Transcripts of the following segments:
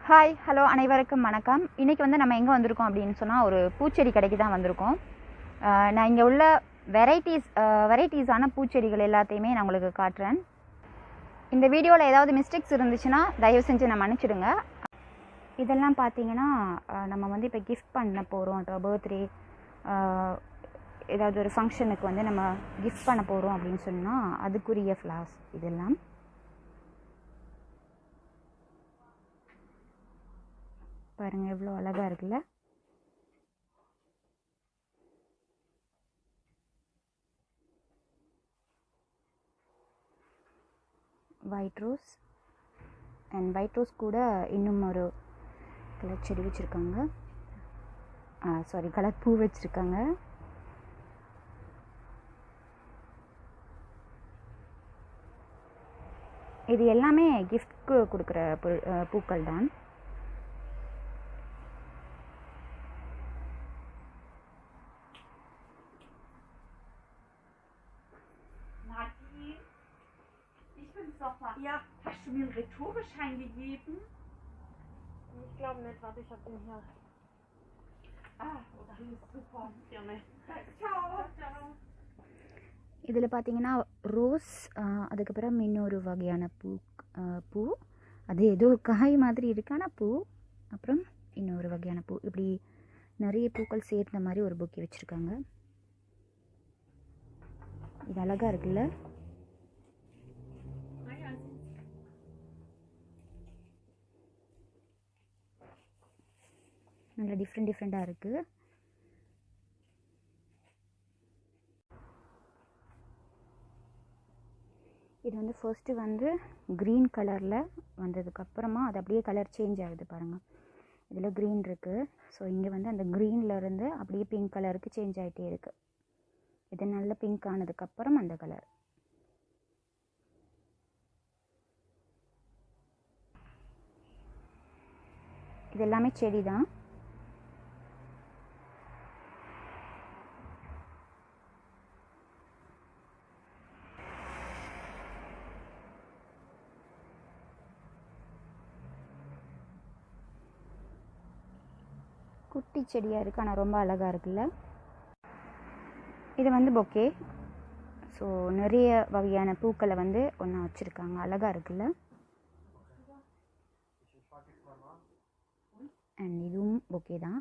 Hi hello அனைவருக்கும் வணக்கம். இன்றைக்கி வந்து நம்ம எங்கே வந்திருக்கோம் அப்படின்னு சொன்னால் ஒரு பூச்செடி கடைக்கு தான் வந்திருக்கோம். நான் இங்கே உள்ள வெரைட்டிஸான பூச்செடிகள் எல்லாத்தையுமே நான் உங்களுக்கு காட்டுறேன். இந்த வீடியோவில் ஏதாவது மிஸ்டேக்ஸ் இருந்துச்சுன்னா தயவு செஞ்சு நான் மன்னிச்சிடுங்க. இதெல்லாம் பார்த்தீங்கன்னா நம்ம வந்து இப்போ கிஃப்ட் பண்ண போகிறோம். இப்போ பர்த்டே ஏதாவது ஒரு ஃபங்க்ஷனுக்கு வந்து நம்ம கிஃப்ட் பண்ண போகிறோம் அப்படின்னு சொன்னால் அதுக்குரிய ஃப்ளவர்ஸ் இதெல்லாம். பாருங்கள் எவ்வளோ அழகாக இருக்குல்ல. White rose and white rose கூட இன்னும் ஒரு கலர் செடி வச்சுருக்காங்க. கலர் பூ வச்சுருக்காங்க. இது எல்லாமே கிஃப்ட்க்கு கொடுக்குற பூக்கள் தான். Ja, hast du mir einen Retourschein gegeben? Ich glaube nicht, warte, ich habe den hier. Das ist super. Gerne. Ciao. Ciao. இதில் பார்த்தீங்கன்னா ரோஸ், அதுக்கப்புறம் இன்னொரு வகையான பூ அது ஏதோ காய் மாதிரி இருக்கான பூ, அப்புறம் இன்னொரு வகையான பூ, இப்படி நிறைய பூக்கள் சேர்ந்த மாதிரி ஒரு பொக்கே வச்சுருக்காங்க. இது அழகாக இருக்குல்ல. நல்லா டிஃப்ரெண்ட்டாக இருக்குது. இது வந்து ஃபர்ஸ்ட்டு வந்து க்ரீன் கலரில் வந்ததுக்கப்புறமா அது அப்படியே கலர் சேஞ்ச் ஆகுது பாருங்கள். இதில் க்ரீன் இருக்குது. ஸோ இங்கே வந்து அந்த க்ரீன்லேருந்து அப்படியே பிங்க் கலருக்கு சேஞ்ச் ஆகிட்டே இருக்குது. இது நல்ல பிங்க் ஆனதுக்கப்புறம் அந்த கலர். இது எல்லாமே செடி தான். குட்டி செடியாக இருக்குது, ஆனால் ரொம்ப அழகாக இருக்குல்ல. இது வந்து பொக்கே. ஸோ நிறைய வகையான பூக்களை வந்து ஒன்றா வச்சுருக்காங்க. அழகாக இருக்குல்ல. அண்ட் இதுவும் பொக்கே தான்.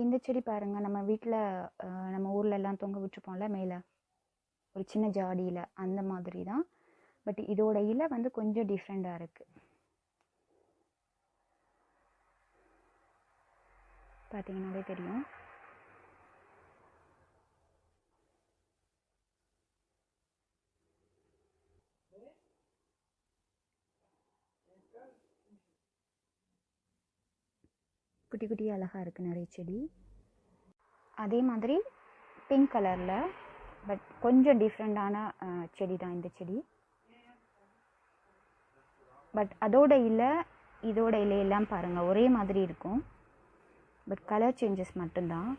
இந்த செடி பாருங்கள், நம்ம வீட்டில் நம்ம ஊர்லெல்லாம் தொங்க விட்டுருப்போம்ல மேலே ஒரு சின்ன ஜாடியில், அந்த மாதிரி தான். பட் இதோட இலை வந்து கொஞ்சம் டிஃப்ரெண்ட்டாக இருக்குது. பார்த்தீங்கன்னாலே தெரியும். குட்டி குட்டி அழகாக இருக்குது நிறைய செடி. அதே மாதிரி பிங்க் கலரில் பட் கொஞ்சம் டிஃப்ரெண்ட்டான செடி தான் இந்த செடி. பட் அதோட இலை இதோட இலையெல்லாம் பாருங்கள் ஒரே மாதிரி இருக்கும். பட் கலர் சேஞ்சஸ் மட்டும்தான்.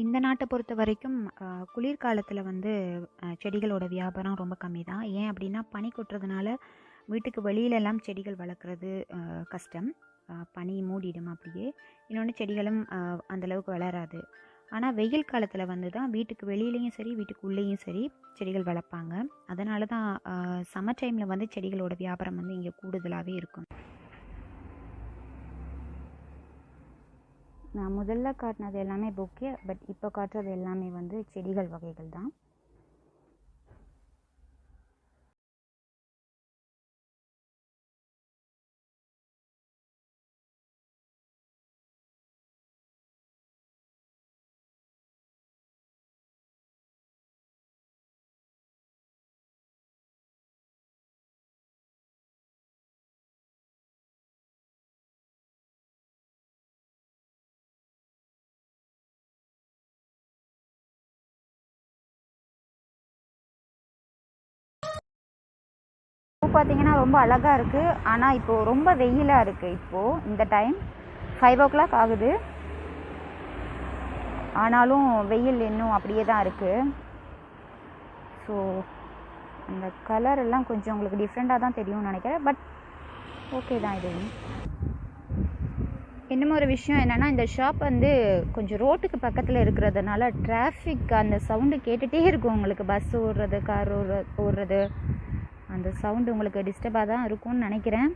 இந்த நாட்டை பொறுத்த வரைக்கும் குளிர்காலத்தில் வந்து செடிகளோட வியாபாரம் ரொம்ப கம்மி தான். ஏன் அப்படின்னா பனி கொட்டுறதுனால வீட்டுக்கு வெளியிலெல்லாம் செடிகள் வளர்க்குறது கஷ்டம். பனி மூடிடும் அப்படியே. இன்னொன்று செடிகளும் அந்தளவுக்கு வளராது. ஆனால் வெயில் காலத்தில் வந்து தான் வீட்டுக்கு வெளியிலையும் சரி வீட்டுக்கு உள்ளேயும் சரி செடிகள் வளர்ப்பாங்க. அதனால தான் சம்மர் டைமில் வந்து செடிகளோட வியாபாரம் வந்து இங்கே கூடுதலாகவே இருக்கும். நான் முதல்ல காட்டினது எல்லாமே பொக்கே, பட் இப்போ காட்டுறது எல்லாமே வந்து செடிகள் வகைகள் தான். பூ பார்த்தீங்கன்னா ரொம்ப அழகாக இருக்குது. ஆனால் இப்போது ரொம்ப வெயிலாக இருக்குது. இப்போது இந்த டைம் 5 o'clock ஆகுது. ஆனாலும் வெயில் இன்னும் அப்படியே தான் இருக்குது. ஸோ அந்த கலர் எல்லாம் கொஞ்சம் உங்களுக்கு டிஃப்ரெண்ட்டாக தான் தெரியும்னு நினைக்கிறேன். பட் ஓகே தான் இது. இன்னும் ஒரு விஷயம் என்னென்னா, இந்த ஷாப் வந்து கொஞ்சம் ரோட்டுக்கு பக்கத்தில் இருக்கிறதுனால டிராஃபிக் அந்த சவுண்டு கேட்டுகிட்டே இருக்கும் உங்களுக்கு. பஸ் ஓடுறது, கார் ஓடுறது, அந்த சவுண்டு உங்களுக்கு டிஸ்டர்பாக தான் இருக்கும்னு நினைக்கிறேன்.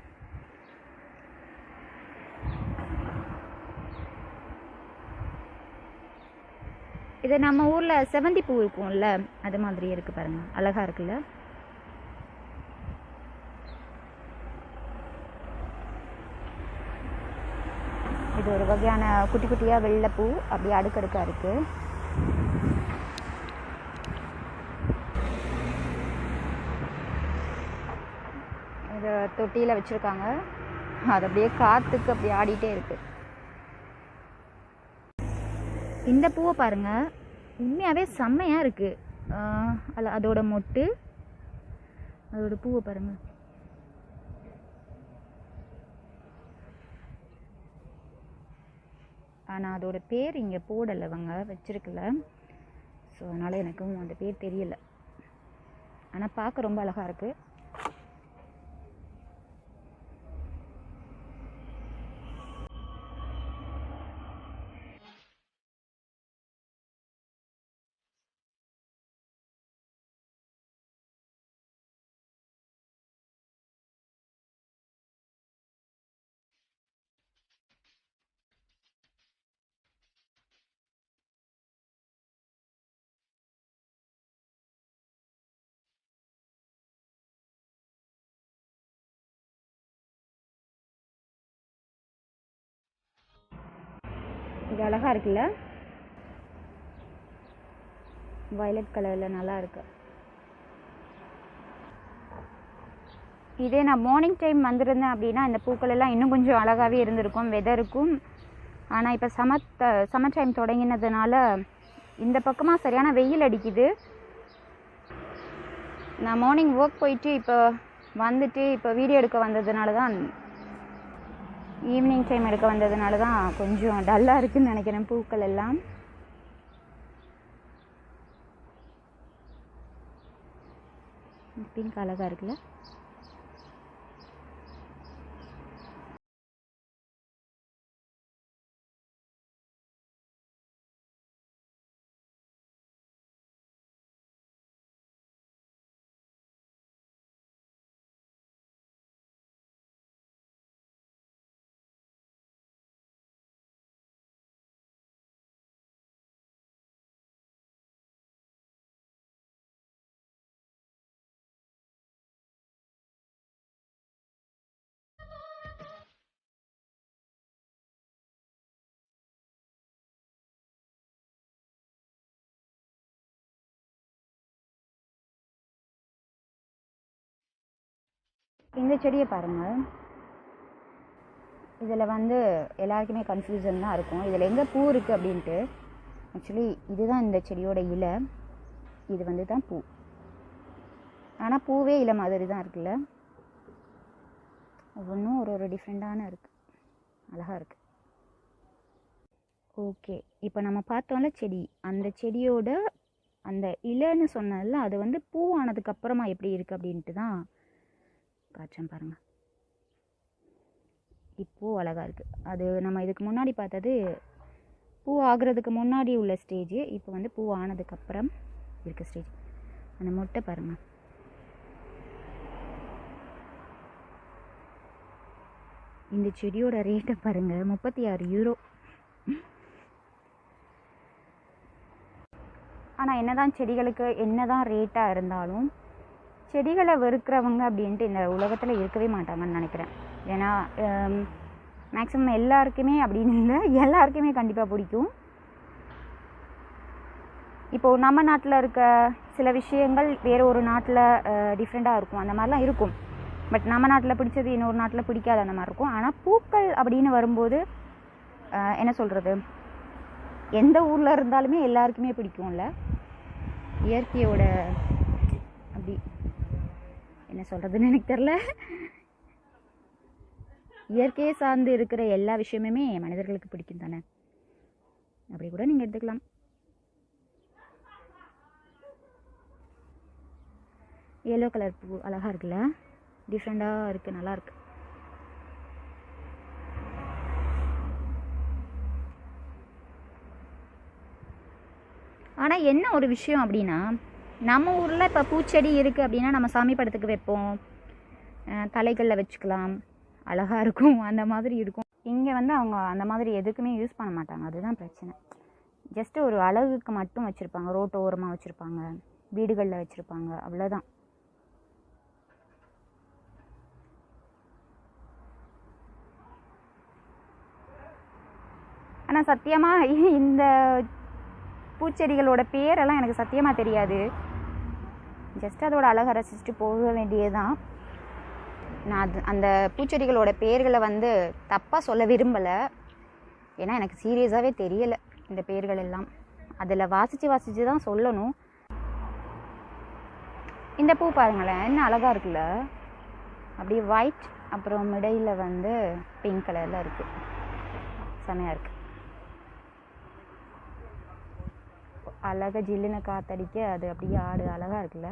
இது நம்ம ஊரில் செவந்தி பூ இருக்கும்ல, அது மாதிரி இருக்குது பாருங்கள், அழகாக இருக்குல்ல. இது ஒரு வகையான குட்டி குட்டியாக வெள்ளைப்பூ அப்படியே அடுக்கடுக்காக இருக்குது. இதை தொட்டியில் வச்சுருக்காங்க, அது அப்படியே காற்றுக்கு அப்படியே ஆடிட்டே இருக்குது. இந்த பூவை பாருங்கள், உண்மையாகவே செம்மையாக இருக்குது. அதோட மொட்டு, அதோட பூவை பாருங்கள். ஆனால் அதோட பேர் இங்கே போடலை, அவங்க வச்சுருக்கல. ஸோ அதனால் எனக்கும் அந்த பேர் தெரியலை. ஆனால் பார்க்க ரொம்ப அழகாக இருக்குது. இது அழகாக இருக்குல்ல, வயலட் கலரில் நல்லா இருக்கு. இதே நான் மார்னிங் டைம் வந்திருந்தேன் அப்படின்னா இந்த பூக்கள் எல்லாம் இன்னும் கொஞ்சம் அழகாகவே இருந்திருக்கும், வெதருக்கும். ஆனால் இப்போ சம்மர் டைம் தொடங்கினதுனால இந்த பக்கமாக சரியான வெயில் அடிக்குது. நான் மார்னிங் ஒர்க் போயிட்டு இப்போ வந்துட்டு இப்போ வீடியோ எடுக்க வந்ததுனால தான், ஈவினிங் டைம் எடுக்க வந்ததுனால தான் கொஞ்சம் டல்லாக இருக்குதுன்னு நினைக்கிறேன் பூக்கள் எல்லாம். பிங்க் அழகாக இருக்குல்ல. இந்த செடியை பாருங்கள், இதில் வந்து எல்லாருக்குமே கன்ஃபியூஷன் தான் இருக்கும், இதில் எங்கே பூ இருக்குது அப்படின்ட்டு. ஆக்சுவலி இதுதான் இந்த செடியோட இலை, இது வந்து தான் பூ. ஆனால் பூவே இலை மாதிரி தான் இருக்குல்ல, ஒவ்வொன்றும் ஒரு ஒரு டிஃப்ரெண்ட்டான இருக்குது, அழகாக இருக்குது. ஓகே, இப்போ நம்ம பார்த்தோம்ல செடி, அந்த செடியோட அந்த இலைன்னு சொன்னதில்ல, அது வந்து பூ ஆனதுக்கப்புறமா எப்படி இருக்குது அப்படின்ட்டு தான் காய்ச்சம் பாருங்கள். இப்போது அழகாக இருக்குது. அது நம்ம இதுக்கு முன்னாடி பார்த்தது பூ ஆகிறதுக்கு முன்னாடி உள்ள ஸ்டேஜ், இப்போ வந்து பூ ஆனதுக்கப்புறம் இருக்க ஸ்டேஜ். அந்த மொட்டை பாருங்கள், இந்த செடியோட ரேட்டை பாருங்கள், 36 யூரோ. ஆனால் என்ன தான் செடிகளுக்கு என்ன தான் ரேட்டாக இருந்தாலும் செடிகளை வெறுக்கிறவங்க அப்படின்ட்டு இந்த உலகத்தில் இருக்கவே மாட்டாங்கன்னு நினைக்கிறேன். ஏன்னா மேக்ஸிமம் எல்லாருக்குமே அப்படின்னு இல்லை, எல்லாருக்குமே கண்டிப்பாக பிடிக்கும். இப்போது நம்ம நாட்டில் இருக்க சில விஷயங்கள் வேறு ஒரு நாட்டில் டிஃப்ரெண்ட்டாக இருக்கும், அந்த மாதிரிலாம் இருக்கும். பட் நம்ம நாட்டில் பிடிச்சது இன்னொரு நாட்டில் பிடிக்காது, அந்த மாதிரி இருக்கும். ஆனால் பூக்கள் அப்படின்னு வரும்போது என்ன சொல்கிறது, எந்த ஊரில் இருந்தாலுமே எல்லாருக்குமே பிடிக்கும்ல. இயற்கையோட அப்படி என்ன சொல்கிறதுன்னு எனக்கு தெரில, இயற்கையை சார்ந்து இருக்கிற எல்லா விஷயமுமே மனிதர்களுக்கு பிடிக்கும் தானே, அப்படி கூட நீங்கள் எடுத்துக்கலாம். எல்லோ கலர் பூ அழகாக இருக்குல்ல, டிஃப்ரெண்ட்டாக இருக்குது, நல்லாயிருக்கு. ஆனால் என்ன ஒரு விஷயம் அப்படின்னா, நம்ம ஊரில் இப்போ பூச்செடி இருக்குது அப்படின்னா நம்ம சாமி படத்துக்கு வைப்போம், தலைகளில் வச்சுக்கலாம், அழகாக இருக்கும், அந்த மாதிரி இருக்கும். இங்கே வந்து அவங்க அந்த மாதிரி எதுக்குமே யூஸ் பண்ண மாட்டாங்க, அதுதான் பிரச்சனை. ஜஸ்ட்டு ஒரு அழகுக்கு மட்டும் வச்சுருப்பாங்க, ரோட்டு ஓரமாக வச்சுருப்பாங்க, வீடுகளில் வச்சுருப்பாங்க, அவ்வளோதான். ஆனால் சத்தியமாக இந்த பூச்செடிகளோட பேரெல்லாம் எனக்கு சத்தியமாக தெரியாது. ஜஸ்ட் அதோட அழகை ரசிச்சுட்டு போக வேண்டியதுதான். நான் அந்த பூச்செடிகளோட பேர்களை வந்து தப்பாக சொல்ல விரும்பலை, ஏன்னா எனக்கு சீரியஸாகவே தெரியலை இந்த பேர்கள் எல்லாம். அதில் வாசித்து தான் சொல்லணும். இந்த பூ பாருங்களேன், என்ன அழகாக இருக்குல்ல, அப்படியே ஒயிட், அப்புறம் இடையில் வந்து பிங்க் கலரில் இருக்குது, செமையாக இருக்குது. அழகாக ஜில்லுன்னு காற்றடிக்க அது அப்படியே ஆடு, அழகாக இருக்குல்ல.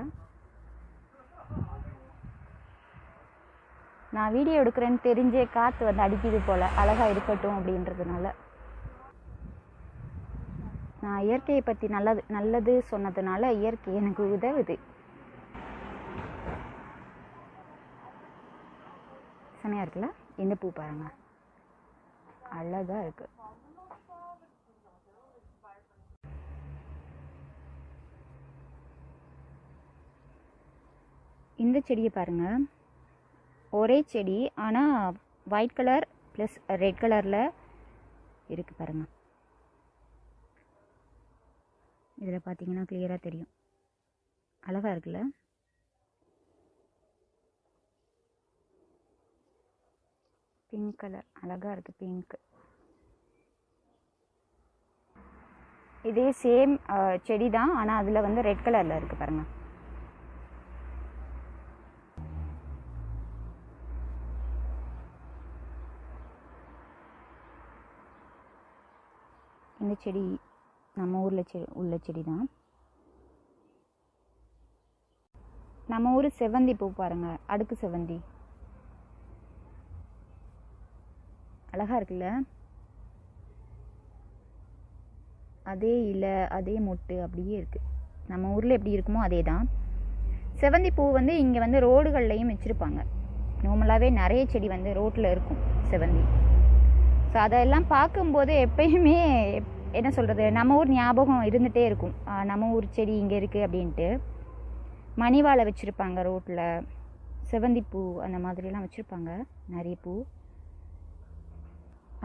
நான் வீடியோ எடுக்கிறேன்னு தெரிஞ்சே காற்று வந்து அடிக்குது போல், அழகாக இருக்கட்டும் அப்படின்றதுனால. நான் இயற்கையை பற்றி நல்லது சொன்னதுனால இயற்கை எனக்கு உதவுது. செமையாக இருக்குல்ல. இந்த பூ பாருங்க, அழகாக இருக்குது. இந்த செடியை பாருங்கள், ஒரே செடி ஆனால் ஒயிட் கலர் ப்ளஸ் ரெட் கலரில் இருக்குது பாருங்கள். இதில் பார்த்தீங்கன்னா கிளியராக தெரியும், அழகாக இருக்குல்ல. பிங்க் கலர் அழகாக இருக்குது, பிங்க். இதே சேம் செடி தான், ஆனால் அதில் வந்து ரெட் கலரில் இருக்குது பாருங்கள். இந்த செடி நம்ம ஊரில் உள்ள செடி தான். நம்ம ஊர் செவ்வந்தி பூ பாருங்கள், அடுக்கு செவ்வந்தி, அழகாக இருக்குல்ல. அதே இலை, அதே மொட்டு அப்படியே இருக்குது. நம்ம ஊரில் எப்படி இருக்குமோ அதே தான். செவ்வந்தி பூ வந்து இங்கே வந்து ரோடுகள்லையும் வச்சுருப்பாங்க. நார்மலாகவே நிறைய செடி வந்து ரோட்டில் இருக்கும் செவ்வந்தி. ஸோ அதெல்லாம் பார்க்கும்போது எப்பயுமே என்ன சொல்கிறது, நம்ம ஊர் ஞாபகம் இருந்துகிட்டே இருக்கும். நம்ம ஊர் செடி இங்கே இருக்குது அப்படின்ட்டு. மணிவாழை வச்சுருப்பாங்க ரோட்டில், செவ்வந்தி பூ அந்த மாதிரிலாம் வச்சுருப்பாங்க, நிறைய பூ.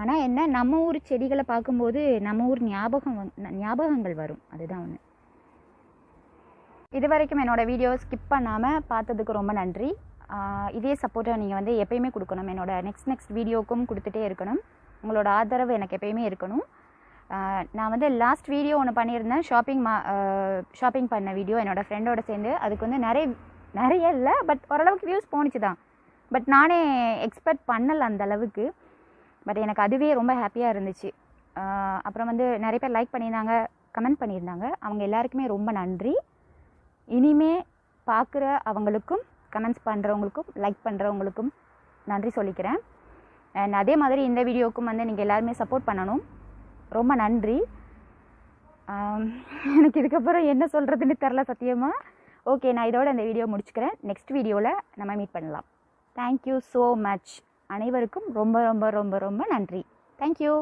ஆனால் என்ன, நம்ம ஊர் செடிகளை பார்க்கும்போது நம்ம ஊர் ஞாபகங்கள் வரும், அதுதான் ஒன்று. இது வரைக்கும் என்னோடய வீடியோ ஸ்கிப் பண்ணாமல் பார்த்ததுக்கு ரொம்ப நன்றி. இதே சப்போர்ட்டை நீங்கள் வந்து எப்பயுமே கொடுக்கணும். என்னோடய நெக்ஸ்ட் வீடியோக்கும் கொடுத்துட்டே இருக்கணும். உங்களோட ஆதரவு எனக்கு எப்பயுமே இருக்கணும். நான் வந்து லாஸ்ட் வீடியோ ஒன்று பண்ணியிருந்தேன், ஷாப்பிங் பண்ண வீடியோ என்னோடய ஃப்ரெண்டோடு சேர்ந்து. அதுக்கு வந்து நிறைய இல்லை, பட் ஓரளவுக்கு வியூஸ் போணுச்சு தான். பட் நானே எக்ஸ்பெக்ட் பண்ணலை அந்த அளவுக்கு. பட் எனக்கு அதுவே ரொம்ப ஹாப்பியாக இருந்துச்சு. அப்புறம் வந்து நிறைய பேர் லைக் பண்ணியிருந்தாங்க, கமெண்ட் பண்ணியிருந்தாங்க. அவங்க எல்லாருக்குமே ரொம்ப நன்றி. இனிமே பார்க்குற அவங்களுக்கும், கமெண்ட்ஸ் பண்ணுறவங்களுக்கும், லைக் பண்ணுறவங்களுக்கும் நன்றி சொல்லிக்கிறேன். அண்ட் அதே மாதிரி இந்த வீடியோவுக்கும் வந்து நீங்கள் எல்லாருமே சப்போர்ட் பண்ணணும். ரொம்ப நன்றி. எனக்கு இதுக்கப்புறம் என்ன சொல்கிறதுன்னு தெரில சத்தியமாக. ஓகே, நான் இதோட இந்த வீடியோ முடிச்சுக்கிறேன். நெக்ஸ்ட் வீடியோவில் நம்ம மீட் பண்ணலாம். Thank you so much. அனைவருக்கும் ரொம்ப ரொம்ப ரொம்ப ரொம்ப நன்றி. தேங்க்யூ.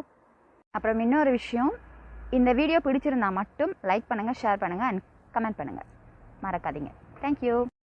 அப்புறம் இன்னொரு விஷயம், இந்த வீடியோ பிடிச்சிருந்தால் மட்டும் லைக் பண்ணுங்கள், ஷேர் பண்ணுங்கள் அண்ட் கமெண்ட் பண்ணுங்கள், மறக்காதீங்க. தேங்க்யூ.